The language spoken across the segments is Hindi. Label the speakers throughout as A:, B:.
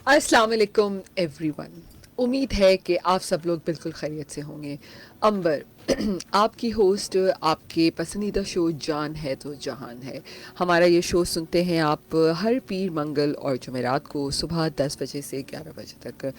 A: अस्सलाम वालेकुम एवरीवन। उम्मीद है कि आप सब लोग बिल्कुल खैरियत से होंगे। अंबर आपकी होस्ट आपके पसंदीदा शो जान है तो जहान है। हमारा ये शो सुनते हैं आप हर पीर मंगल और जुमेरात को सुबह 10 बजे से 11 बजे तक।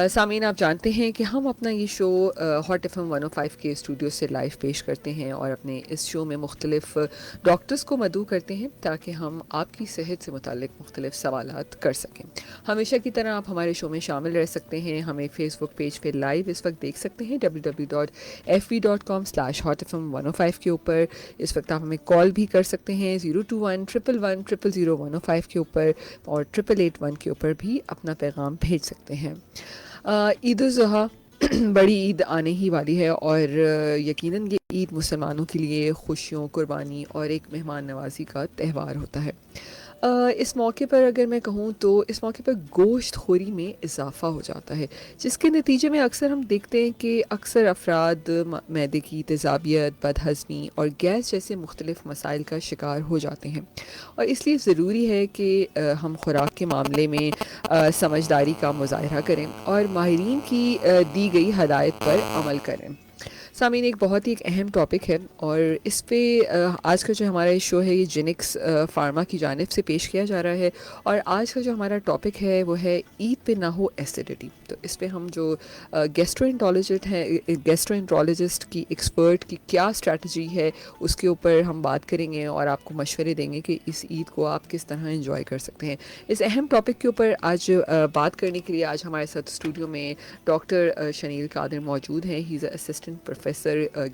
A: सामीन आप जानते हैं कि हम अपना ये शो हॉट FM 105 के स्टूडियो से लाइव पेश करते हैं और अपने इस शो में मुख्तलिफ डॉक्टर्स को मदऊ करते हैं ताकि हम आपकी सेहत से मुतालिक मुख्तलिफ सवालात कर सकें। हमेशा की तरह आप हमारे शो में शामिल रह सकते हैं। हमें फेसबुक पेज पे लाइव इस वक्त देख सकते हैं www.fb.com/hotfm105 के ऊपर। इस वक्त आप हमें कॉल भी कर सकते हैं 021-111-000-105 के ऊपर और 8881 के ऊपर भी अपना पैगाम भेज सकते हैं। ईद उल ज़ुहा बड़ी ईद आने ही वाली है और यकीनन ये ईद मुसलमानों के लिए खुशियों, कुर्बानी और एक मेहमान नवाजी का त्यौहार होता है। इस मौके पर अगर मैं कहूँ तो इस मौके पर गोश्त खोरी में इजाफ़ा हो जाता है, जिसके नतीजे में अक्सर हम देखते हैं कि अक्सर अफराद मैदे की तेज़ाबियत, बदहज़मी और गैस जैसे मुख्तलिफ़ मसाइल का शिकार हो जाते हैं और इसलिए ज़रूरी है कि हम खुराक के मामले में समझदारी का मुज़ाहरा करें और माहिरीन की दी गई हदायत पर अमल करें। सामीन एक बहुत ही एक अहम टॉपिक है और इस पे आज का जो हमारा ये शो है ये जेनिक्स फार्मा की जानिब से पेश किया जा रहा है और आज का जो हमारा टॉपिक है वो है ईद पे ना हो एसिडिटी। तो इस पे हम जो गैस्ट्रोएंट्रोलॉजिस्ट की एक्सपर्ट की क्या स्ट्रैटेजी है उसके ऊपर हम बात करेंगे और आपको मशवरे देंगे कि इस ईद को आप किस तरह एंजॉय कर सकते हैं। इस अहम टॉपिक के ऊपर आज बात करने के लिए आज हमारे साथ स्टूडियो में डॉक्टर शनील कादिर मौजूद हैं। He is assistant professor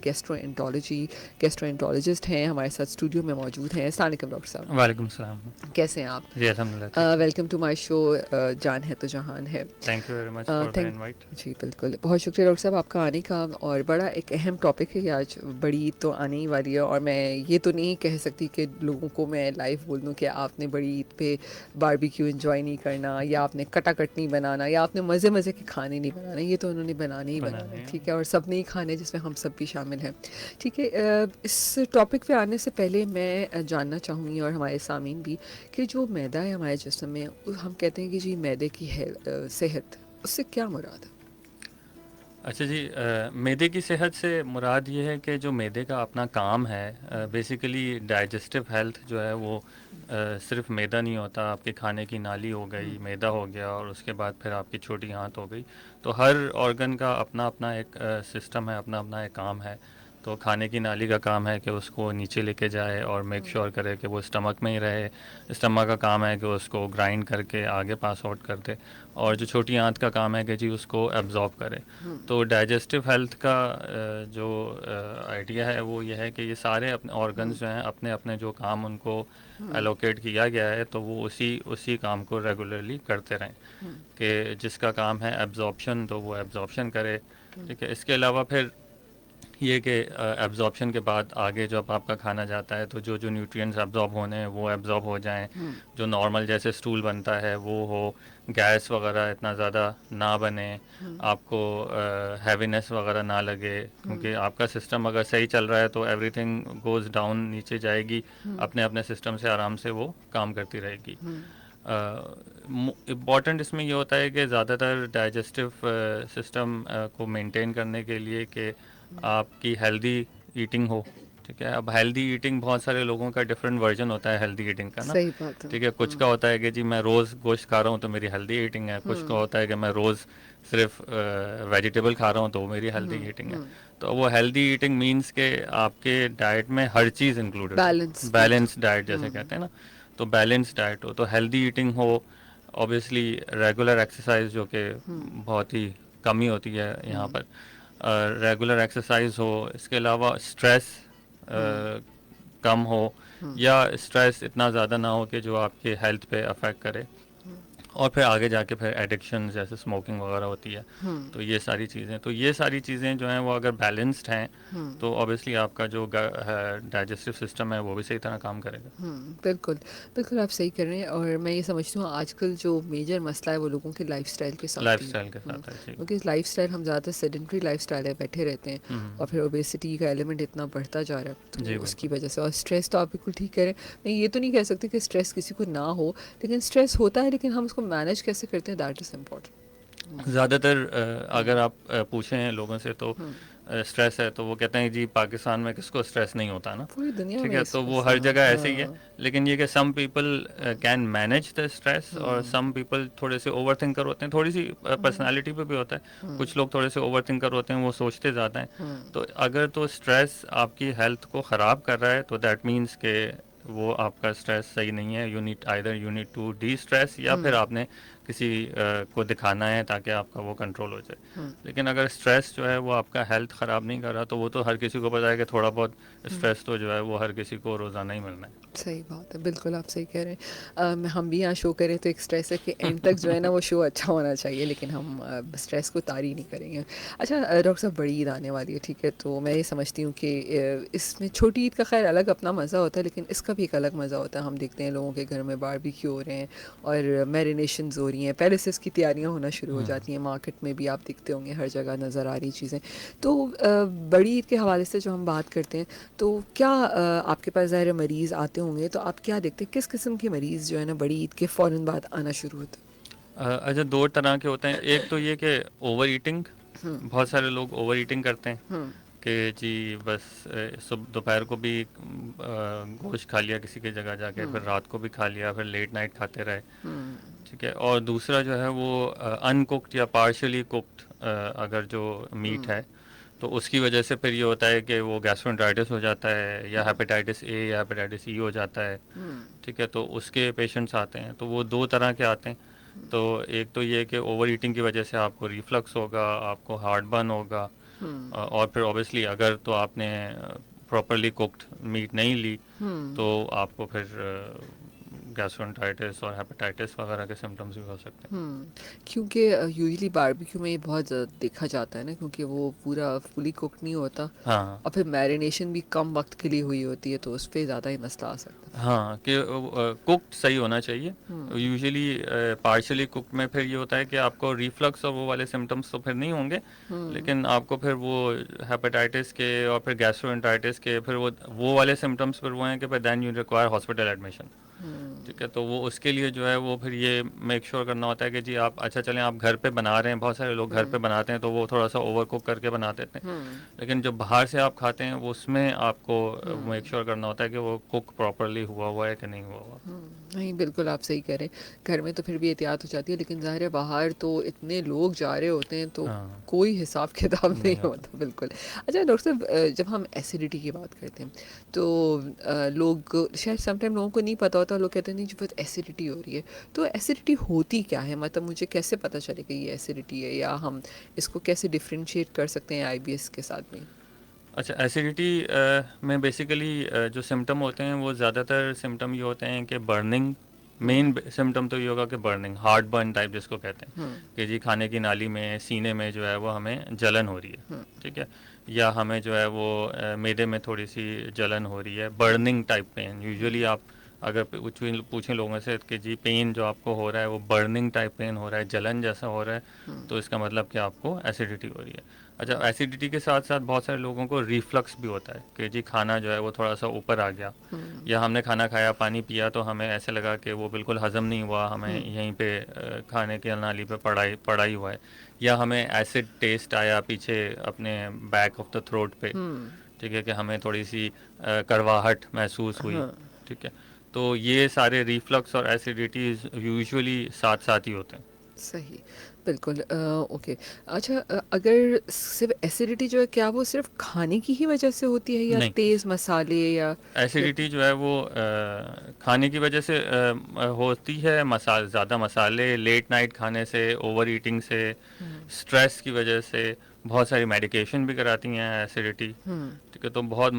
A: gastroenterologist हैं, हमारे साथ स्टूडियो में मौजूद हैं। अस्सलाम वालेकुम डॉक्टर साहब।
B: वालेकुम सलाम।
A: कैसे हैं आप?
B: जी अल्हम्दुलिल्लाह।
A: वेलकम टू माय शो जान है तो जहान है।
B: Thank you very much for the
A: thank
B: invite.
A: जी बिल्कुल, बहुत शुक्रिया डॉक्टर साहब आपका आने का और बड़ा एक अहम टॉपिक है कि आज बड़ी ईद तो आने ही वाली है और मैं ये तो नहीं कह सकती कि लोगों को मैं लाइव बोल दूँ कि आपने बड़ी ईद पे बारबेक्यू एंजॉय नहीं करना या आपने कटाकट नहीं बनाना या आपने मज़े मज़े के खाने नहीं बनाने। ये तो उन्होंने बनाने ही बनाना है, ठीक है, और सब नहीं खाने जिसमें हम सब भी शामिल हैं, ठीक है। इस टॉपिक पे आने से पहले मैं जानना चाहूँगी और हमारे सामीन भी कि जो मैदा है हमारे जिस्म में हम कहते हैं कि जी मैदे की है सेहत, उससे क्या मुराद है?
B: अच्छा जी, मैदे की सेहत से मुराद ये है कि जो मैदे का अपना काम है, बेसिकली डाइजेस्टिव हेल्थ जो है वो सिर्फ मैदा नहीं होता। आपके खाने की नाली हो गई, मैदा हो गया और उसके बाद फिर आपकी छोटी आंत हो गई। तो हर ऑर्गन का अपना अपना एक सिस्टम है, अपना अपना एक काम है। तो खाने की नाली का काम है कि उसको नीचे लेके जाए और मेक श्योर करे कि वो स्टमक में ही रहे। स्टमक का काम है कि उसको ग्राइंड करके आगे पास आउट कर दे और जो छोटी आंत का काम है कि जी उसको एब्जॉर्ब करे। तो डाइजेस्टिव हेल्थ का जो आइडिया है वो ये है कि ये सारे अपने ऑर्गन्स जो हैं अपने अपने जो काम उनको एलोकेट किया गया है तो वो उसी उसी काम को रेगुलरली करते रहें कि जिसका काम है एब्जॉर्प्शन तो वो एब्जॉर्प्शन करे। ठीक है, इसके अलावा फिर ये कि एब्जॉर्प्शन के बाद आगे जब आपका खाना जाता है तो जो जो न्यूट्रिएंट्स एब्जॉर्ब होने हैं वो एब्जॉर्ब हो जाएं। जो नॉर्मल जैसे स्टूल बनता है वो हो, गैस वगैरह इतना ज़्यादा ना बने, आपको हैवीनेस वगैरह ना लगे, क्योंकि आपका सिस्टम अगर सही चल रहा है तो एवरीथिंग गोज़ डाउन, नीचे जाएगी, अपने अपने सिस्टम से आराम से वो काम करती रहेगी। इम्पॉर्टेंट इसमें ये होता है कि ज़्यादातर डाइजेस्टिव सिस्टम को मेंटेन करने के लिए कि आपकी हेल्दी ईटिंग हो। ठीक है, अब हेल्दी ईटिंग बहुत सारे लोगों का डिफरेंट वर्जन होता है हेल्दी ईटिंग का ना।
A: सही बात है।
B: ठीक है, कुछ का होता है कि जी मैं रोज़ गोश्त खा रहा हूँ तो मेरी हेल्दी ईटिंग है, कुछ का होता है कि मैं रोज़ सिर्फ वेजिटेबल खा रहा हूँ तो वो मेरी हेल्दी ईटिंग है। तो वो हेल्दी ईटिंग मीन्स के आपके डाइट में हर चीज़ इंक्लूडेड हो,
A: बैलेंस फूड।
B: बैलेंस डाइट जैसे कहते हैं ना। तो बैलेंस डाइट हो तो हेल्दी ईटिंग हो, ऑब्वियसली रेगुलर एक्सरसाइज जो कि बहुत ही कमी होती है यहाँ पर, रेगुलर एक्सरसाइज हो। इसके अलावा स्ट्रेस कम हो या स्ट्रेस इतना ज़्यादा ना हो कि जो आपके हेल्थ पे अफेक्ट करे और फिर आगे जाके फिर एडिक्शन जैसे स्मोकिंग वगैरह होती है। तो ये सारी चीज़ें जो हैं वो अगर बैलेंस्ड हैं तो ऑब्वियसली आपका जो डाइजेस्टिव सिस्टम है वो भी सही तरह काम करेगा।
A: बिल्कुल, बिल्कुल आप सही कर रहे हैं और मैं ये समझती हूँ आजकल जो मेजर मसला है वो लोगों के लाइफ़स्टाइल के साथ ही है।
B: लाइफस्टाइल के साथ है जी।
A: क्योंकि लाइफ़स्टाइल हम ज़्यादा सेडेंटरी लाइफ़स्टाइल है, बैठे रहते हैं और फिर ओबेसिटी का एलिमेंट इतना बढ़ता जा रहा है
B: जी
A: तो उसकी
B: बिल्कुल।
A: वजह से। और स्ट्रेस तो आप बिल्कुल ठीक कह रहे हैं। मैं ये तो नहीं कह सकती कि स्ट्रेस किसी को ना हो, लेकिन स्ट्रेस होता है लेकिन हम उसको मैनेज कैसे करते हैं, दैट इज़ इम्पोर्टेंट।
B: ज़्यादातर
A: हम्म
B: अगर आप पूछें लोगों से तो
A: हम्म
B: स्ट्रेस है तो वो कहते हैं जी पाकिस्तान में किसको स्ट्रेस नहीं होता ना।
A: पूरी दुनिया
B: ठीक
A: में
B: है,
A: इस
B: तो वो
A: वैसे
B: हर
A: हाँ
B: जगह ऐसे ही है।
A: हाँ।
B: लेकिन ये कि some people can manage the stress और
A: हम्म
B: सम पीपल थोड़े से ओवर थिंकर होते हैं, थोड़ी सी
A: हम्म
B: पर्सनालिटी पे भी होता है।
A: हम्म
B: कुछ लोग थोड़े से ओवर थिंकर होते हैं, वो सोचते ज़्यादा हैं।
A: हम्म
B: तो अगर तो स्ट्रेस आपकी हेल्थ को ख़राब कर रहा है तो दैट मीन्स के वो आपका स्ट्रेस सही नहीं है। You need to destress, या फिर
A: हम्म
B: आपने किसी को दिखाना है ताकि आपका वो कंट्रोल हो जाए।
A: हम्म
B: लेकिन अगर स्ट्रेस जो है वो आपका हेल्थ ख़राब नहीं कर रहा तो वो तो हर किसी को पता है कि थोड़ा बहुत
A: हम्म।
B: स्ट्रेस तो जो है वो हर किसी को रोज़ाना ही मिलना
A: सही बात है, बिल्कुल आप सही कह रहे हैं। हम भी यहाँ शो करें तो एक स्ट्रेस है कि एंड तक जो है ना
B: है।
A: वो शो अच्छा होना चाहिए, लेकिन हम स्ट्रेस को तारी नहीं करेंगे। अच्छा डॉक्टर साहब, बड़ी ईद आने वाली है, ठीक है, तो मैं ये समझती हूँ कि इसमें छोटी ईद का खैर अलग अपना मज़ा होता है, लेकिन इसका भी एक अलग मज़ा होता है। हम देखते हैं लोगों के घर में बारबेक्यू हो रहे हैं और मैरिनेशंस हो रही हैं, पहले से इसकी तैयारियाँ होना शुरू हो
B: हुँ।
A: जाती हैं। मार्केट में भी आप देखते होंगे, हर जगह नज़र आ रही चीज़ें। तो बड़ी ईद के हवाले से जो हम बात करते हैं, तो क्या आपके पास ज़ाहिर है मरीज़ आते होंगे, तो आप क्या देखते हैं किस किस्म के मरीज़ जो है ना बड़ी ईद के फ़ौरन बाद आना शुरू होते
B: अच्छा, 2 तरह के होते हैं। एक तो ये कि ओवर ईटिंग,
A: हैं?
B: बहुत सारे लोग ओवर ईटिंग करते हैं
A: हुँ,
B: कि जी बस दोपहर को भी गोश्त खा लिया किसी की जगह जाके,
A: हुँ,
B: फिर रात को भी खा लिया, फिर लेट नाइट खाते रहे।
A: हुँ,
B: ठीक है, और दूसरा जो है वो अनकुक्ड या पार्शियली कुक्ड अगर जो मीट
A: हुँ,
B: है तो उसकी वजह से फिर ये होता है कि वो गैस्ट्रोएंटेराइटिस हो जाता है या हेपेटाइटिस ए या हेपेटाइटिस ई हो जाता है।
A: हुँ,
B: ठीक है, तो उसके पेशेंट्स आते हैं, तो वो 2 तरह के आते हैं। तो एक तो ये कि ओवर ईटिंग की वजह से आपको रिफ्लक्स होगा, आपको हार्ट बर्न होगा,
A: हुँ,
B: और फिर ऑब्वियसली अगर तो आपने प्रॉपरली कुक्ड मीट नहीं ली
A: हुँ,
B: तो आपको फिर गैस्ट्रोएंटेराइटिस और हेपेटाइटिस वगैरह के सिम्टम्स भी हो सकते हैं।
A: हुँ। क्योंकि यूजुअली बारबेक्यू में ये बहुत ज़्यादा देखा जाता है ना, क्योंकि वो पूरा फुली कुक्ड नहीं होता
B: हाँ,
A: और फिर मैरिनेशन भी कम वक़्त के लिए हुई होती है, तो उस पे ज़्यादा ही मसला आ सकता है।
B: हाँ, कि कुक्ड सही होना चाहिए।
A: हुँ,
B: यूजुअली पार्शियली कुक्ड में फिर ये होता है कि आपको रिफ्लक्स और वो वाले सिम्टम्स तो फिर नहीं होंगे,
A: हुँ,
B: लेकिन आपको फिर वो हेपेटाइटिस के और फिर गैस्ट्रोएंटेराइटिस के फिर वो वाले सिम्टम्स फिर वो हैं कि फिर then you require hospital admission.
A: हुँ,
B: ठीक है, तो वो उसके लिए जो है वो फिर ये मेक श्योर करना होता है कि जी आप अच्छा चलें, आप घर पे बना रहे हैं, बहुत सारे लोग घर
A: हुँ,
B: पे बनाते हैं तो वो थोड़ा सा ओवर कुक करके बना देते हैं।
A: हुँ,
B: लेकिन जो बाहर से आप खाते हैं वो उसमें आपको मेक
A: हुँ।
B: श्योर करना होता है कि वो कुक प्रॉपरली हुआ हुआ है कि नहीं हुआ हुआ।
A: हुँ, नहीं बिल्कुल आप सही कह रहे हैं। घर में तो फिर भी एहतियात हो जाती है, लेकिन ज़ाहिर है बाहर तो इतने लोग जा रहे होते हैं तो
B: हाँ,
A: कोई हिसाब किताब नहीं
B: नहीं होता।
A: होता बिल्कुल। अच्छा डॉक्टर साहब, जब हम एसिडिटी की बात करते हैं तो लोग शायद समटाइम लोगों को नहीं पता होता, लोग कहते हैं नहीं जी बहुत एसिडिटी हो रही है। तो एसिडिटी होती क्या है, मतलब मुझे कैसे पता चलेगा ये एसिडिटी है, या हम इसको कैसे डिफरेंशिएट कर सकते हैं आईबीएस के साथ में?
B: अच्छा, एसिडिटी में बेसिकली जो सिम्टम होते हैं वो ज़्यादातर सिम्टम ये होते हैं कि बर्निंग,
A: हुँ,
B: मेन सिम्टम तो ये होगा कि बर्निंग, हार्ट बर्न टाइप जिसको कहते हैं,
A: हुँ,
B: कि जी खाने की नाली में, सीने में जो है वो हमें जलन हो रही है।
A: हुँ,
B: ठीक है, या हमें जो है वो मैदे में थोड़ी सी जलन हो रही है, बर्निंग टाइप पेन। यूजुअली आप अगर पूछें लोगों से कि जी पेन जो आपको हो रहा है वो बर्निंग टाइप पेन हो रहा है, जलन जैसा हो रहा है,
A: हुँ,
B: तो इसका मतलब कि आपको एसिडिटी हो रही है। अच्छा,
A: हुँ,
B: एसिडिटी के साथ साथ बहुत सारे लोगों को रिफ्लक्स भी होता है कि जी खाना जो है वो थोड़ा सा ऊपर आ गया,
A: हुँ,
B: या हमने खाना खाया, पानी पिया, तो हमें ऐसे लगा कि वो बिल्कुल हज़म नहीं हुआ, हमें
A: हुँ,
B: यहीं पे खाने की नाली पे पड़ा ही हुआ है, या हमें एसिड टेस्ट आया पीछे अपने बैक ऑफ द थ्रोट पे।
A: हुँ,
B: ठीक है, कि हमें थोड़ी सी कड़वाहट महसूस हुई।
A: हाँ।
B: ठीक है, तो ये सारे रिफ्लक्स और एसिडिटीज़ यूजुअली साथ साथ ही होते हैं।
A: सही, बिल्कुल ओके। अच्छा अगर सिर्फ़ एसिडिटी जो है, क्या वो सिर्फ़ खाने की ही वजह से होती है, या
B: नहीं,
A: तेज़ मसाले या फिर?
B: एसिडिटी जो है वो खाने की वजह से होती है, ज़्यादा मसाले, लेट नाइट खाने से, ओवर ईटिंग से,
A: हुँ,
B: स्ट्रेस की वजह से, बहुत सारी मेडिकेशन भी कराती हैं एसिडिटी।
A: हुँ,
B: ठीक है, तो बहुत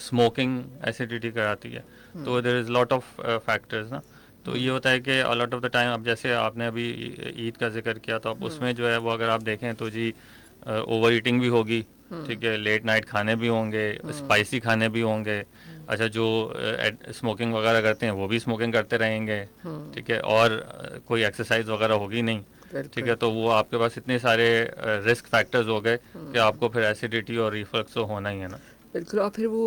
B: स्मोकिंग एसिडिटी कराती है।
A: हुँ,
B: तो there is lot of factors ना। तो ये
A: हुँ,
B: होता है कि a lot of the time, अब जैसे आपने अभी ईद का ज़िक्र किया, तो अब
A: हुँ,
B: उसमें जो है वो अगर आप देखें तो जी ओवर ईटिंग भी होगी।
A: हुँ,
B: ठीक है, लेट नाइट खाने भी होंगे,
A: हुँ,
B: स्पाइसी खाने भी होंगे। अच्छा, जो स्मोकिंग वगैरह करते हैं वो भी स्मोकिंग करते रहेंगे।
A: हुँ,
B: ठीक है, और कोई एक्सरसाइज वगैरह होगी नहीं। ठीक है,
A: बिल्कुल,
B: तो वो आपके पास इतने सारे रिस्क फैक्टर्स हो गए कि
A: हुँ।
B: आपको फिर एसिडिटी और रिफ्लक्स तो होना ही है ना।
A: बिल्कुल। और फिर वो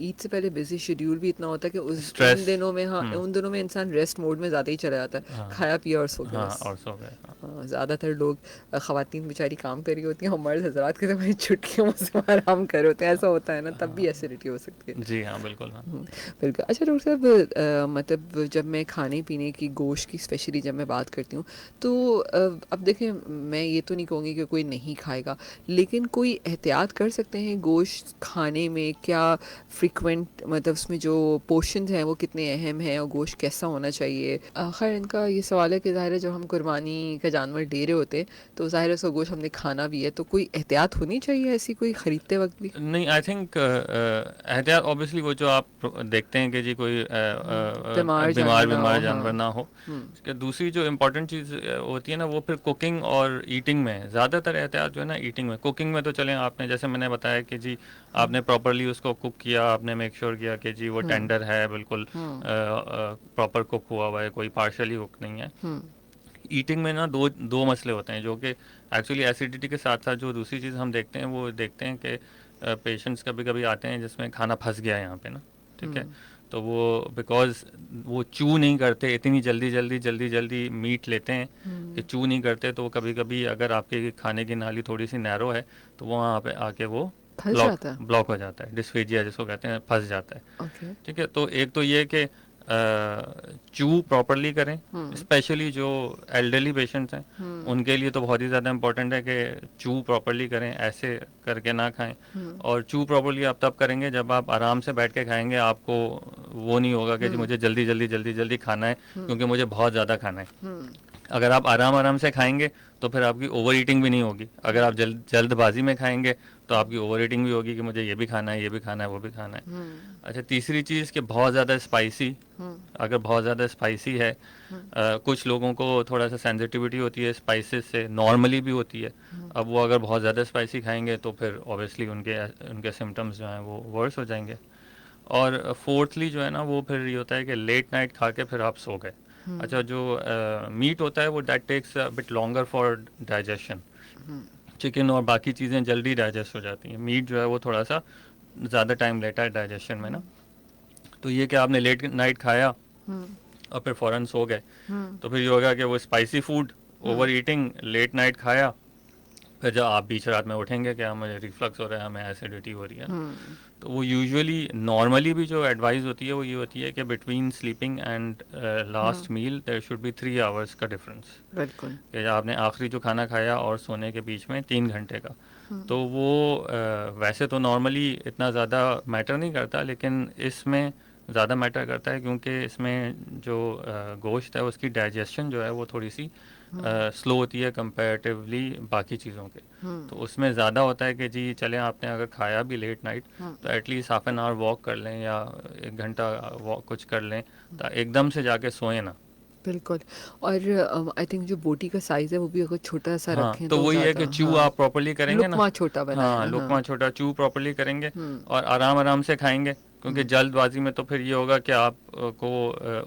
A: ईद से पहले बिज़ी शेड्यूल भी इतना होता है कि उस उन
B: स्ट्रेस।
A: दिनों में, हाँ,
B: हुँ।
A: उन दिनों में इंसान रेस्ट मोड में ज़्यादा ही चला जाता है,
B: हाँ,
A: खाया पिया और सो गए
B: हाँ
A: बस।
B: और सो गए। हाँ।
A: ज़्यादातर लोग, ख़वातीन बेचारी काम कर रही होती हैं और मर्द हज़रात के समय छुट्टियों में से आराम कर होते हैं, ऐसा होता है ना, तब भी
B: हाँ।
A: एसिडिटी हो सकती है।
B: जी हाँ, बिल्कुल हाँ।
A: हुँ, बिल्कुल। अच्छा डॉक्टर साहब, मतलब जब मैं खाने-पीने की, गोश्त की स्पेशली जब मैं बात करती हूँ, तो अब देखें, मैं ये तो नहीं कहूँगी कि कोई नहीं खाएगा, लेकिन कोई एहतियात कर सकते हैं गोश्त खाने में? क्या फ्रीक्वेंट, मतलब उसमें जो पोर्शंस हैं वो कितने अहम हैं और गोश्त कैसा होना चाहिए? ख़ैर इनका ये सवाल है कि ज़ाहिर है जब हम कुर्बानी का जानवर दे रहे होते हैं, तो ज़ाहिर है उसका गोश्त हमने खाना भी है, तो कोई एहतियात होनी चाहिए ऐसी कोई ख़रीदते वक़्त भी?
B: नहीं, आई थिंक एहतियात ऑब्वियसली वो जो आप देखते हैं कि जी कोई
A: बीमार जानवर
B: बीमार
A: ना
B: बीमार
A: हो, हाँ।
B: जानवर ना हो।
A: हुँ,
B: उसके दूसरी जो इम्पोर्टेंट चीज़ होती है ना, वो फिर कुकिंग और ईटिंग में है। ज़्यादातर एहतियात जो है ना ईटिंग में। कुकिंग में तो चलें, आपने जैसे मैंने बताया कि जी
A: हुँ,
B: आपने प्रॉपरली उसको कुक किया, आपने मेक श्योर किया कि जी वो
A: हुँ,
B: टेंडर है, बिल्कुल
A: हुँ,
B: प्रॉपर कुक हुआ हुआ है, कोई पार्शली कुक नहीं है।
A: हुँ,
B: ईटिंग में ना दो दो मसले होते हैं जो कि एक्चुअली एसिडिटी के साथ साथ जो दूसरी चीज़ हम देखते हैं, वो देखते हैं कि पेशेंट्स कभी कभी आते हैं जिसमें खाना फंस गया है यहाँ पे ना, ठीक है।
A: हुँ,
B: तो वो बिकॉज वो चू नहीं करते, इतनी जल्दी मीट लेते हैं कि
A: हुँ,
B: चू नहीं करते, तो कभी कभी अगर आपके खाने की नाली थोड़ी सी नैरो है तो वो वहाँ पे आके वो
A: फँस
B: ब्लॉक
A: जाता है?
B: ब्लॉक हो जाता है, डिस्फेजिया जिसको कहते हैं, फंस जाता है।
A: ओके।
B: ठीक है, तो एक तो ये कि चू प्रॉपरली करें,
A: हुँ,
B: स्पेशली जो एल्डरली पेशेंट्स हैं
A: हुँ,
B: उनके लिए तो बहुत ही ज़्यादा इम्पोर्टेंट है कि चू प्रॉपरली करें, ऐसे करके ना खाएं।
A: हुँ,
B: और चू प्रॉपरली आप तब करेंगे जब आप आराम से बैठ के खाएंगे, आपको वो नहीं होगा कि जी
A: हुँ,
B: मुझे जल्दी खाना है
A: हुँ,
B: क्योंकि मुझे बहुत ज़्यादा खाना है।
A: हुँ,
B: अगर आप आराम आराम से खाएंगे तो फिर आपकी ओवर ईटिंग भी नहीं होगी। अगर आप जल्दबाजी में खाएंगे तो आपकी ओवर ईटिंग भी होगी कि मुझे ये भी खाना है, ये भी खाना है, वो भी खाना है।
A: हुँ,
B: अच्छा, तीसरी चीज़ कि बहुत ज़्यादा स्पाइसी,
A: हुँ,
B: अगर बहुत ज़्यादा स्पाइसी है,
A: हुँ,
B: कुछ लोगों को थोड़ा सा सेंसिटिविटी होती है स्पाइसेस से, नॉर्मली भी होती है।
A: हुँ,
B: अब वो अगर बहुत ज़्यादा स्पाइसी खाएंगे तो फिर ऑब्वियसली उनके उनके सिम्टम्स जो हैं वो वर्स हो जाएंगे। और फोर्थली जो है ना, वो फिर ये होता है कि लेट नाइट खा के फिर आप सो गए।
A: हुँ,
B: अच्छा, जो मीट होता है वो that takes a bit longer for digestion.
A: हुँ,
B: चिकन और बाकी चीज़ें जल्दी डाइजेस्ट हो जाती हैं, मीट जो है वो थोड़ा सा ज़्यादा टाइम लेता है डाइजेशन में ना। तो ये कि आपने लेट नाइट खाया
A: हुँ,
B: और फिर फ़ौरन सो गए,
A: हुँ,
B: तो फिर ये होगा कि वो स्पाइसी फूड,
A: हुँ,
B: ओवर ईटिंग, लेट नाइट खाया, फिर जब आप बीच रात में उठेंगे कि हमें रिफ्लक्स हो रहा है, हमें एसिडिटी हो रही है ना,
A: हुँ,
B: तो वो यूजुअली नॉर्मली भी जो एडवाइस होती है वो ये होती है कि between sleeping and
A: hmm,
B: last meal there should be 3 hours का डिफरेंस।
A: बिल्कुल।
B: कि आपने आखिरी जो खाना खाया और सोने के बीच में 3 घंटे का,
A: हुँ,
B: तो वो वैसे तो नॉर्मली इतना ज़्यादा मैटर नहीं करता, लेकिन इसमें ज़्यादा मैटर करता है क्योंकि इसमें जो गोश्त है उसकी डाइजेशन जो है वो थोड़ी सी
A: हुँ,
B: स्लो होती है कंपैरेटिवली बाकी चीज़ों के।
A: हुँ,
B: तो उसमें ज़्यादा होता है कि जी चलें, आपने अगर खाया भी लेट नाइट
A: हुँ,
B: तो at least half an hour walk कर लें या 1 घंटा वॉक कुछ कर लें, एकदम से जाके सोएं ना।
A: बिल्कुल। और आई थिंक जो बोटी का साइज़ है वो भी अगर छोटा-सा
B: हाँ,
A: रखें
B: तो
A: तो
B: वही है
A: ज़्यादा,
B: कि च्यू
A: हाँ,
B: आप प्रॉपर्ली करेंगे ना।
A: लुक़मा छोटा बनाना
B: हाँ,
A: है,
B: लुक़मा
A: हाँ।
B: छोटा च्यू प्रॉपर्ली करेंगे
A: हुँ,
B: और आराम-आराम से खाएँगे, क्योंकि
A: हुँ,
B: जल्दबाज़ी में तो फिर ये होगा कि आप को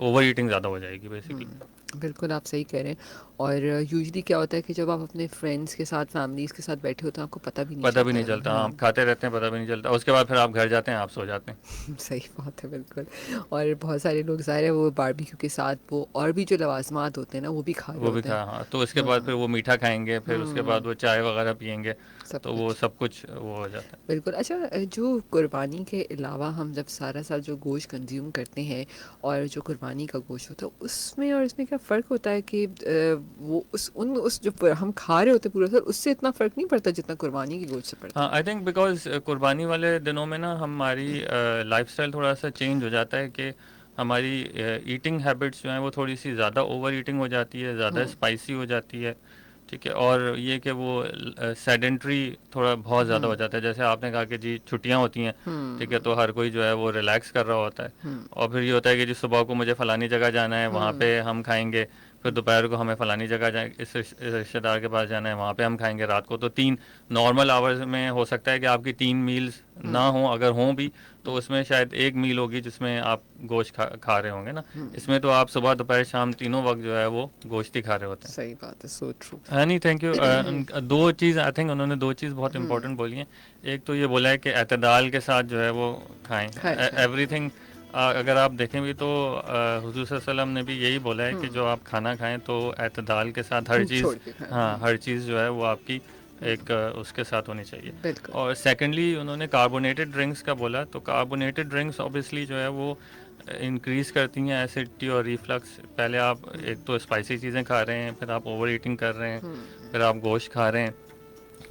B: ओवर ईटिंग ज़्यादा हो जाएगी बेसिकली।
A: हुँ, बिल्कुल आप सही कह रहे हैं। और यूजुअली क्या होता है कि जब आप अपने फ्रेंड्स के साथ, फैमिलीज़ के साथ बैठे होते हैं, आपको पता भी नहीं
B: पता भी
A: चलता
B: नहीं
A: है।
B: चलता,
A: हाँ।
B: आप खाते रहते हैं, पता भी नहीं चलता। उसके बाद फिर आप घर जाते हैं, आप सो जाते हैं।
A: सही बात है, बिल्कुल। और बहुत सारे लोग ज़ाहिर है वो बारबेक्यू के साथ वो और भी जो लवाज़मात होते हैं ना, वो भी खा रहे
B: वो भी
A: होते हैं।
B: खा हाँ, तो उसके बाद फिर
A: हाँ।
B: वो मीठा खाएँगे, फिर उसके बाद
A: हुँ,
B: वो चाय वग़ैरह पिएँगे,
A: सब
B: तो वो
A: कुछ।
B: सब कुछ वो हो जाता है।
A: बिल्कुल। अच्छा, जो कुर्बानी के अलावा हम जब सारा साल जो गोश्त कंज़्यूम करते हैं और जो कुर्बानी का गोश्त होता है, उसमें और इसमें क्या फ़र्क होता है कि वो उस जो हम खा रहे होते हैं पूरा साल, उससे इतना फ़र्क नहीं पड़ता जितना कुर्बानी के गोश्त से पड़ता
B: हाँ,
A: है?
B: आई थिंक बिकॉज़ कुर्बानी वाले दिनों में ना हमारी लाइफ़स्टाइल थोड़ा-सा चेंज हो जाता है कि हमारी ईटिंग हैबिट्स जो हैं वो थोड़ी-सी ज़्यादा ओवर ईटिंग हो जाती है, ज़्यादा
A: हुँ,
B: स्पाइसी हो जाती है, ठीक है? और ये कि वो सेडेंटरी थोड़ा बहुत ज़्यादा हो
A: हुँ,
B: जाता है। जैसे आपने कहा कि जी छुट्टियाँ होती हैं, ठीक है?
A: हुँ,
B: तो हर कोई जो है वो रिलैक्स कर रहा होता है
A: हुँ,
B: और फिर ये होता है कि जी सुबह को मुझे फ़लानी जगह जाना है, वहाँ
A: हुँ,
B: पे हम खाएँगे, फिर दोपहर को हमें फ़लानी जगह जाए, इस रिश्तेदार के पास जाना है, वहाँ पे हम खाएँगे रात को। तो 3 नॉर्मल आवर्स में हो सकता है कि आपकी 3 मील्स ना हों, अगर हों भी तो उसमें शायद 1 मील होगी जिसमें आप गोश्त खा रहे होंगे ना। इसमें तो आप सुबह, दोपहर, शाम तीनों वक़्त जो है वो गोश्त ही खा रहे होते हैं।
A: सही बात है, सो ट्रू।
B: हाँ, नहीं, thank you. 2 cheese I think उन्होंने 2 चीज़ बहुत इम्पोर्टेंट बोली हैं। एक तो ये बोला है कि एतदाल के साथ जो है वो खाएँ।
A: खाएँ, खाएँ।
B: एवरीथिंग अगर आप देखें भी तो हुज़ूर सल्लल्लाहु अलैहि वसल्लम ने भी यही बोला है कि जो आप खाना खाएँ तो एतदाल के साथ हर
A: भूख
B: चीज़,
A: छोड़ के खाएँ।
B: हाँ, हर चीज़ जो है वो आपकी एक उसके साथ होनी चाहिए।
A: बिल्कुल।
B: और सेकंडली उन्होंने कार्बोनेटेड ड्रिंक्स का बोला, तो कार्बोनेटेड ड्रिंक्स ऑब्वियसली जो है वो इंक्रीज़ करती हैं एसिडिटी और रिफ्लक्स। पहले आप एक तो स्पाइसी चीज़ें खा रहे हैं, फिर आप ओवर ईटिंग कर रहे हैं, फिर आप गोश्त खा रहे हैं,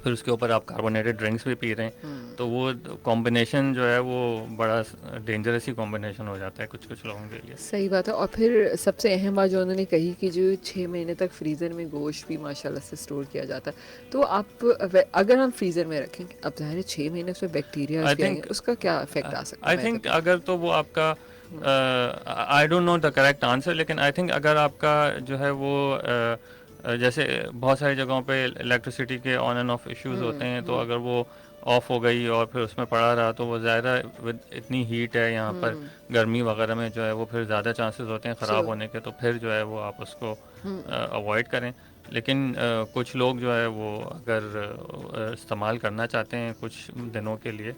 B: फिर उसके ऊपर आप कार्बोनेटेड ड्रिंक्स भी पी रहे हैं, तो वो कॉम्बिनेशन जो है वो बड़ा डेंजरस ही कॉम्बिनेशन हो जाता है कुछ लोगों के लिए।
A: सही बात है। और फिर सबसे अहम बात जो उन्होंने कही कि जो 6 महीने तक फ्रीज़र में गोश्त भी माशाल्लाह से स्टोर किया जाता है, तो आप अगर हम फ्रीज़र में रखेंगे, अब ज़ाहिर है 6 महीने उसमें बैक्टीरियाज
B: आई
A: भी आएंगे,
B: थिंक
A: उसका क्या इफेक्ट आ सकता
B: आई
A: है मैदे
B: थिंक
A: पे?
B: अगर तो वो आपका, I don't know the correct answer, लेकिन आई थिंक अगर आपका जो है वो जैसे बहुत सारी जगहों पे इलेक्ट्रिसिटी के ऑन एंड ऑफ इश्यूज होते हैं, तो अगर वो ऑफ हो गई और फिर उसमें पड़ा रहा तो वो ज़्यादा, विद इतनी हीट है यहाँ पर, गर्मी वगैरह में जो है वो फिर ज़्यादा चांसेस होते हैं ख़राब
A: सो
B: होने के, तो फिर जो है वो आप उसको अवॉइड करें। लेकिन कुछ लोग जो है वो अगर इस्तेमाल करना चाहते हैं कुछ दिनों के लिए,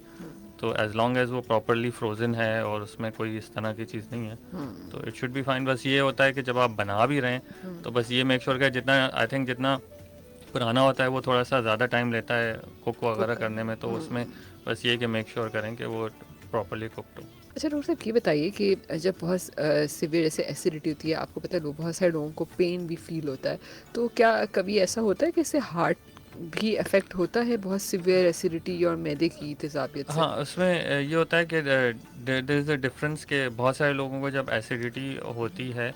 B: तो एज़ लॉन्ग एज़ वो प्रॉपरली फ्रोज़न है और उसमें कोई इस तरह की चीज़ नहीं है, तो इट शुड बी फाइन। बस ये होता है कि जब आप बना भी रहे हैं तो बस ये मेक श्योर करें, जितना आई थिंक जितना पुराना होता है वो थोड़ा सा ज़्यादा टाइम लेता है कुक वगैरह
A: कुकर
B: करने में, तो उसमें बस ये कि मेक श्योर करें कि वो प्रॉपरली कुकड हो।
A: अच्छा डॉक्टर साहब, ये बताइए कि जब बहुत सिवियर ऐसे एसिडिटी होती है, आपको पता है लोग, बहुत सारे लोगों को पेन भी फील होता है, तो क्या कभी ऐसा होता है कि इससे हार्ट भी अफेक्ट होता है बहुत सिवियर एसिडिटी और मैदे की तेजाबियत से?
B: हाँ, उसमें ये होता है कि देयर इज़ अ डिफरेंस के बहुत सारे लोगों को जब एसिडिटी होती है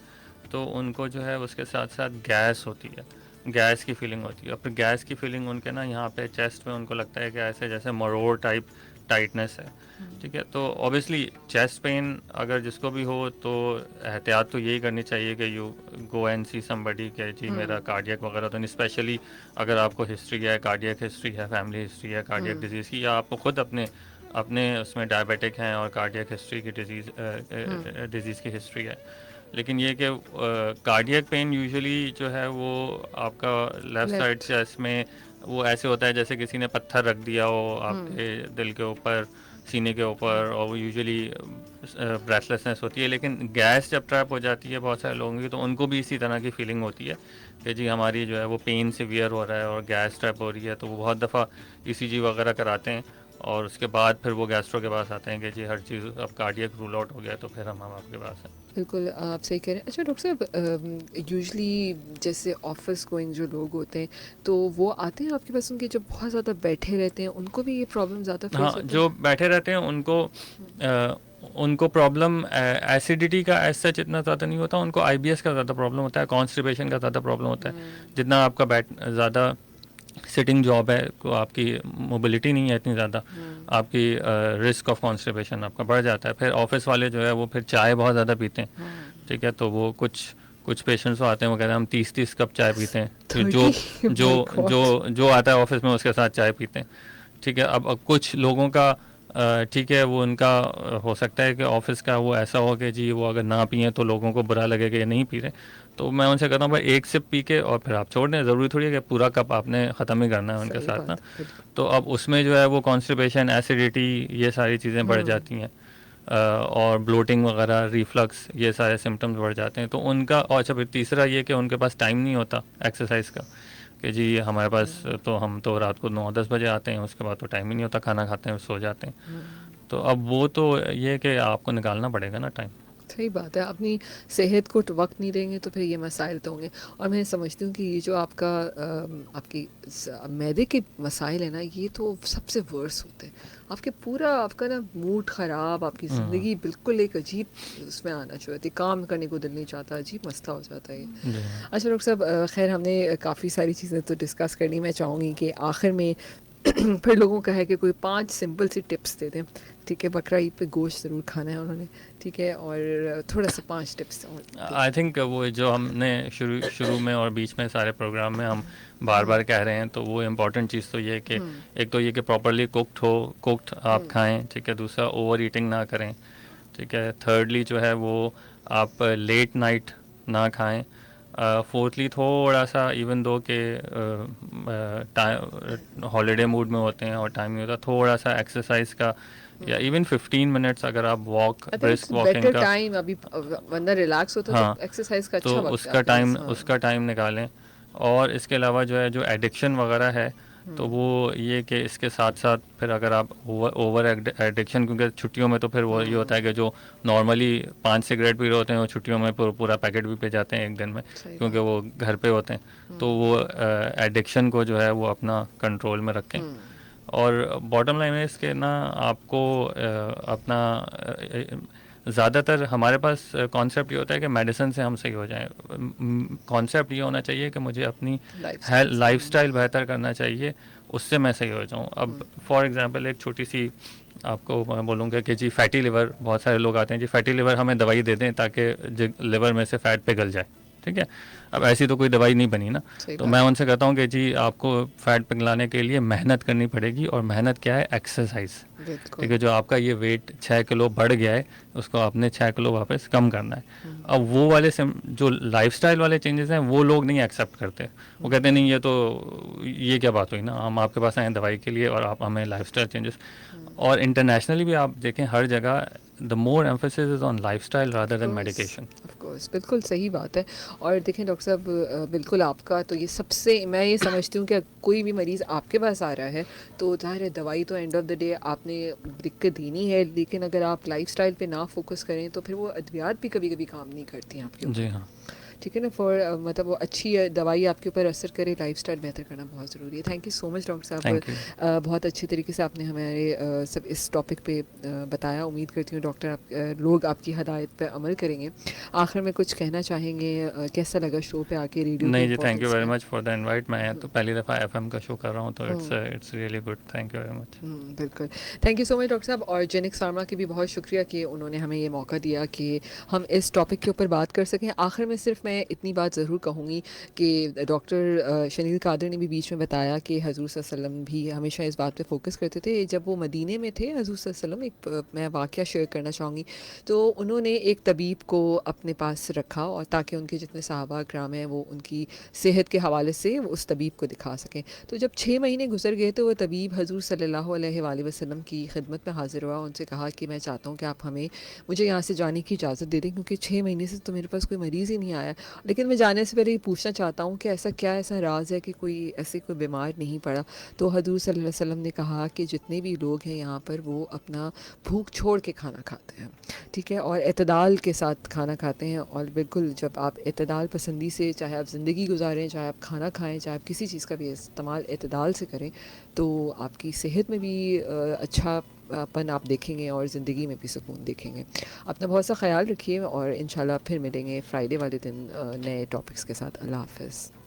B: तो उनको जो है उसके साथ साथ गैस होती है, गैस की फीलिंग होती है, और फिर गैस की फीलिंग उनके ना यहाँ पे चेस्ट में उनको लगता है कि ऐसे जैसे मरोड़ टाइप टाइटनेस है। ठीक है, तो ऑब्वियसली चेस्ट पेन अगर जिसको भी हो तो एहतियात तो यही करनी चाहिए कि you go and C somebody के जी मेरा कार्डियक वगैरह, तो स्पेशली अगर आपको हिस्ट्री है, कार्डियक हिस्ट्री है, फैमिली हिस्ट्री है कार्डियक डिजीज़ की, या आपको खुद अपने अपने उसमें डायबिटिक हैं और कार्डियक हिस्ट्री की डिजीज़ की हिस्ट्री है। लेकिन ये कि कार्डियक पेन यूजुअली जो है वो आपका लेफ़्ट साइड
A: लेफ्ट।
B: चेस्ट में वो ऐसे होता है जैसे किसी ने पत्थर रख दिया हो आपके दिल के ऊपर, सीने के ऊपर, और वो यूजुअली ब्रेथलेसनेस होती है। लेकिन गैस जब ट्रैप हो जाती है बहुत सारे लोगों की, तो उनको भी इसी तरह की फीलिंग होती है कि जी हमारी जो है वो पेन सिवियर हो रहा है और गैस ट्रैप हो रही है, तो वो बहुत दफ़ा ईसीजी वगैरह कराते हैं और उसके बाद फिर वो गैस्ट्रो के पास आते हैं कि जी हर चीज़ अब कार्डियक रूल आउट हो गया, तो फिर हम आपके पास हैं।
A: बिल्कुल, आप सही कह रहे हैं। अच्छा डॉक्टर साहब, यूजुअली जैसे ऑफिस गोइंग जो लोग होते हैं, तो वो आते हैं आपके पास, उनके जो बहुत ज़्यादा बैठे रहते हैं, उनको भी ये प्रॉब्लम ज़्यादा फेस
B: हाँ,
A: होता है?
B: जो बैठे रहते हैं उनको प्रॉब्लम एसिडिटी का एज सच इतना ज़्यादा नहीं होता, उनको आईबीएस का ज़्यादा प्रॉब्लम होता है, कॉन्स्टिपेशन का ज़्यादा प्रॉब्लम होता है। जितना आपका ज़्यादा सिटिंग जॉब है, को आपकी मोबिलिटी नहीं है इतनी ज़्यादा, आपकी रिस्क ऑफ कॉन्स्टिपेशन आपका बढ़ जाता है। फिर ऑफिस वाले जो है वो फिर चाय बहुत ज़्यादा पीते हैं। ठीक है, तो वो कुछ कुछ पेशेंट्स आते हैं, वो कहते हैं हम 30-30 कप चाय पीते हैं, फिर जो
A: 30,
B: जो
A: माय गॉड।
B: जो आता है ऑफिस में उसके साथ चाय पीते हैं। ठीक है, अब कुछ लोगों का ठीक है, वो उनका हो सकता है कि ऑफिस का वो ऐसा हो कि जी वो अगर ना पिए तो लोगों को बुरा लगेगा ये नहीं पी रहे, तो मैं उनसे कहता हूँ भाई एक सिप पी के और फिर आप छोड़ दें, ज़रूरी थोड़ी है कि पूरा कप आपने ख़त्म ही करना है उनके
A: सही
B: साथ ना।
A: बात है, बिल्कुल।
B: तो अब उसमें जो है वो कॉन्स्टिपेशन, एसिडिटी, ये सारी चीज़ें बढ़ जाती हैं, और ब्लोटिंग वगैरह, रिफ्लक्स, ये सारे सिम्टम्स बढ़ जाते हैं, तो उनका। और अच्छा, फिर तीसरा ये कि उनके पास टाइम नहीं होता एक्सरसाइज का, कि जी हमारे पास तो हम तो रात को 9-10 बजे आते हैं, उसके बाद तो टाइम ही नहीं होता, खाना खाते हैं सो जाते हैं। तो अब वो तो ये कि आपको निकालना पड़ेगा ना टाइम।
A: सही बात है, अपनी सेहत को वक्त नहीं देंगे तो फिर ये मसाइल तो होंगे। और मैं समझती हूँ कि ये जो आपका आपकी मैदे के मसाइल है ना, ये तो सबसे वर्स होते हैं। आपके पूरा आपका ना मूड ख़राब, आपकी ज़िंदगी बिल्कुल एक अजीब उसमें आना शुरू होती है, काम करने को दिल नहीं चाहता, अजीब मसला हो जाता है ये।
B: जी।
A: अच्छा डॉक्टर साहब, खैर हमने काफ़ी सारी चीज़ें तो डिस्कस करनी, मैं चाहूँगी कि आखिर में फिर लोगों का है कि कोई 5 सिंपल सी टिप्स दे दें, ठीक है? बकरा ईद पे गोश्त ज़रूर खाना है उन्होंने, ठीक है? और थोड़ा-सा 5 टिप्स और दें।
B: आई थिंक वो जो हमने शुरू शुरू में और बीच में सारे प्रोग्राम में हम बार बार कह रहे हैं, तो वो इम्पोर्टेंट चीज़ तो ये है कि एक तो ये कि प्रॉपरली कुक्ड आप खाएं, ठीक है? दूसरा ओवर ईटिंग ना करें, ठीक है? थर्डली जो है वो आप लेट नाइट ना खाएं। फोर्थली थोड़ा सा इवन दो के हॉलीडे मूड में होते हैं और टाइम नहीं होता, थोड़ा सा एक्सरसाइज का या इवन 15 मिनट्स अगर आप walk
A: I think it's
B: brisk walking
A: better
B: का,
A: टाइम अभी, बंदा रिलैक्स होता है
B: हाँ,
A: तो एक्सरसाइज का
B: तो
A: अच्छा वक्त है आपके पास। हाँ।
B: उसका टाइम निकालें। और इसके अलावा जो है जो एडिक्शन वगैरह है, तो वो ये कि इसके साथ साथ फिर अगर आप ओवर एडिक्शन, क्योंकि छुट्टियों में तो फिर वो ये होता है कि जो नॉर्मली 5 सिगरेट पी रहे होते हैं वो छुट्टियों में पूरा पैकेट भी पी जाते हैं एक दिन में,
A: सही
B: क्योंकि
A: बात।
B: वो घर पे होते हैं। तो वो एडिक्शन को जो है वो अपना कंट्रोल में रखें। और बॉटम लाइन है इसके ना, आपको अपना ज़्यादातर हमारे पास कॉन्सेप्ट ये होता है कि मेडिसिन से हम सही हो जाएं। कॉन्सेप्ट ये होना चाहिए कि मुझे अपनी
A: लाइफस्टाइल से।
B: लाइफस्टाइल बेहतर करना चाहिए, उससे मैं सही हो जाऊं। अब फॉर एग्जांपल एक छोटी सी आपको मैं बोलूँगा कि जी फैटी लिवर, बहुत सारे लोग आते हैं जी फैटी लिवर हमें दवाई दे दें ताकि लिवर में से फ़ैट पिघल जाए, ठीक है? अब ऐसी तो कोई दवाई नहीं बनी ना।
A: सही
B: तो
A: बात
B: मैं
A: है।
B: उनसे कहता हूँ कि जी आपको फ़ैट पिघलाने के लिए मेहनत करनी पड़ेगी, और मेहनत क्या है? एक्सरसाइज, ठीक
A: बिल्कुल।
B: है? जो आपका ये वेट 6 किलो बढ़ गया है, उसको आपने 6 किलो वापस कम करना है। अब वो वाले जो लाइफस्टाइल वाले चेंजेस हैं वो लोग नहीं एक्सेप्ट करते। वो कहते हैं नहीं ये क्या बात हुई ना, हम आपके पास आए दवाई के लिए और आप हमें लाइफस्टाइल चेंजेस। और इंटरनेशनली भी आप देखें हर जगह the more emphasis is on lifestyle rather than medication.
A: Of course, बिल्कुल सही बात है। और देखें डॉक्टर साहब, बिल्कुल आपका तो ये सबसे, मैं ये समझती हूँ कि कोई भी मरीज़ आपके पास आ रहा है तो ज़ाहिर है दवाई तो एंड ऑफ द डे आपने दिक्कत देनी है, लेकिन अगर आप लाइफस्टाइल पे ना फोकस करें तो फिर वो अद्वियात भी कभी कभी काम नहीं करती हैं आपके
B: जी
A: ऊपर,
B: हाँ।
A: ठीक है ना? फॉर मतलब वो अच्छी दवाई आपके ऊपर असर करे, लाइफस्टाइल बेहतर करना बहुत ज़रूरी है। Thank you so much doctor साहब।
B: Thank you.
A: बहुत अच्छी तरीके से आपने हमारे सब इस टॉपिक पे बताया। उम्मीद करती हूँ डॉक्टर आप लोग आपकी हदायत पे अमल करेंगे। आखिर में कुछ कहना चाहेंगे? कैसा लगा शो पे आके, रेडियो की
B: नहीं जी, थैंक यू
A: इम्पोर्टेंस
B: वेरी
A: क्या?
B: Much for the invite. मैं तो पहली दफ़ा एफएम का शो कर रहा हूँ, तो
A: hmm,
B: it's really good. Thank you very much.
A: बिल्कुल। Thank you so much doctor साहब, और जेनिक्स फार्मा की भी बहुत शुक्रिया कि उन्होंने हमें ये मौका दिया कि हम इस टॉपिक के ऊपर बात कर सकें। आखिर में सिर्फ मैं इतनी बात ज़रूर कहूँगी कि डॉक्टर शनील कादर ने भी बीच में बताया कि हजूर सल्लल्लाहु अलैहि वसल्लम भी हमेशा इस बात पे फोकस करते थे। जब वो मदीने में थे हजूर सल्लल्लाहु अलैहि वसल्लम, एक मैं वाक़या शेयर करना चाहूँगी। तो उन्होंने एक तबीब को अपने पास रखा, और ताकि उनके जितने सहाबा कराम हैं वो उनकी सेहत के हवाले से वो उस तबीब को दिखा सकें। तो जब 6 महीने गुजर गए तो वो तबीब हजूर सल्लल्लाहु अलैहि वसल्लम की खिदमत में हाजिर हुआ। उनसे कहा कि मैं चाहता हूँ कि आप मुझे यहाँ से जाने की इजाज़त दे दें, क्योंकि 6 महीने से तो मेरे पास कोई मरीज़ ही नहीं आया। लेकिन मैं जाने से पहले ये पूछना चाहता हूँ कि ऐसा क्या ऐसा राज है कि कोई ऐसे कोई बीमार नहीं पड़ा? तो हजूर सल्लल्लाहु अलैहि वसल्लम ने कहा कि जितने भी लोग हैं यहाँ पर वो अपना भूख छोड़ के खाना खाते हैं, ठीक है? और एतदाल के साथ खाना खाते हैं। और बिल्कुल जब आप एतदाल पसंदी से, चाहे आप ज़िंदगी गुजारें, चाहे आप खाना खाएं, चाहे आप किसी चीज़ का भी इस्तेमाल एतदाल से करें, तो आपकी सेहत में भी अच्छा पन आप देखेंगे और ज़िंदगी में भी सुकून देखेंगे। अपना बहुत सा ख्याल रखिए, और इंशाल्लाह फिर मिलेंगे फ्राइडे वाले दिन नए टॉपिक्स के साथ। अल्लाह हाफ़िज़।